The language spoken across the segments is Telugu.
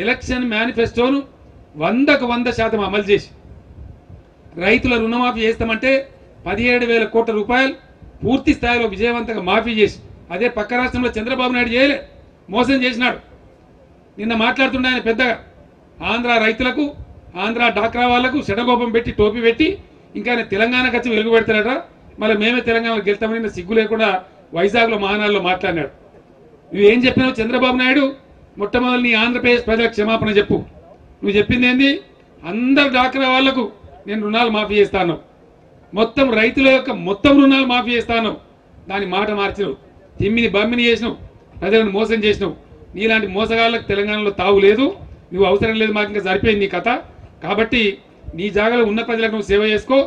ఎలక్షన్ మేనిఫెస్టోను 100కు 100% అమలు చేసి రైతుల రుణమాఫీ చేస్తామంటే 17,000 కోట్ల రూపాయలు పూర్తి స్థాయిలో విజయవంతంగా మాఫీ చేసి అదే పక్క రాష్ట్రంలో చంద్రబాబు నాయుడు చేయలే, మోసం చేసినాడు. నిన్న మాట్లాడుతుండే ఆయన పెద్దగా ఆంధ్ర రైతులకు ఆంధ్ర డాక్రా వాళ్లకు షడగోపం పెట్టి టోపీ పెట్టి ఇంకా ఆయన తెలంగాణకు వచ్చి వెలుగు పెడతాడట, మళ్ళీ మేమే తెలంగాణలో గెలుస్తామని నిన్న సిగ్గు లేకుండా వైజాగ్లో మహానాడులో మాట్లాడినాడు. నువ్వేం చెప్పినావు చంద్రబాబు నాయుడు? మొట్టమొదటి నీ ఆంధ్రప్రదేశ్ ప్రజలకు క్షమాపణ చెప్పు. నువ్వు చెప్పింది ఏంది? అందరు డాక్రా వాళ్లకు నేను రుణాలు మాఫీ చేస్తాను, మొత్తం రైతుల యొక్క మొత్తం రుణాలు మాఫీ చేస్తాను. దాని మాట మార్చినవు, తిమ్మిని బమ్మిని చేసినావు, ప్రజలను మోసం చేసినావు. నీలాంటి మోసగాళ్ళకు తెలంగాణలో తావు లేదు, నువ్వు అవసరం లేదు, మాకు ఇంకా సరిపోయింది నీ కథ. కాబట్టి నీ జాగాలో ఉన్న ప్రజలకు నువ్వు సేవ చేసుకో.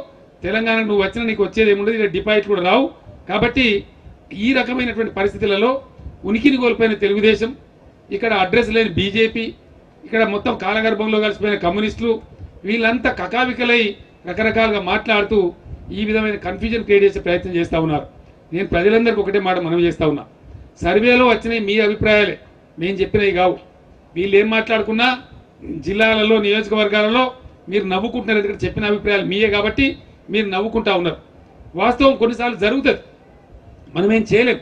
తెలంగాణకు నువ్వు వచ్చినా నీకు వచ్చేది ఏముండదు, ఇక్కడ డిపాజిట్ కూడా రావు. కాబట్టి ఈ రకమైనటువంటి పరిస్థితులలో ఉనికిని కోల్పోయిన తెలుగుదేశం, ఇక్కడ అడ్రస్ లేని బీజేపీ, ఇక్కడ మొత్తం కాలగర్భంలో కలిసిపోయిన కమ్యూనిస్టులు, వీళ్ళంతా కకావికలై రకరకాలుగా మాట్లాడుతూ ఈ విధమైన కన్ఫ్యూజన్ క్రియేట్ చేసే ప్రయత్నం చేస్తూ ఉన్నారు. నేను ప్రజలందరికీ ఒకటే మాట మనవి చేస్తూ ఉన్నా, సర్వేలో వచ్చినాయి మీ అభిప్రాయాలే, మేము చెప్పినవి కావు. వీళ్ళు ఏం మాట్లాడుకున్నా జిల్లాలలో నియోజకవర్గాలలో మీరు నవ్వుకుంటున్నారు, ఎందుకంటే చెప్పిన అభిప్రాయాలు మీయే కాబట్టి మీరు నవ్వుకుంటా ఉన్నారు. వాస్తవం కొన్నిసార్లు జరుగుతుంది, మనమేం చేయలేం.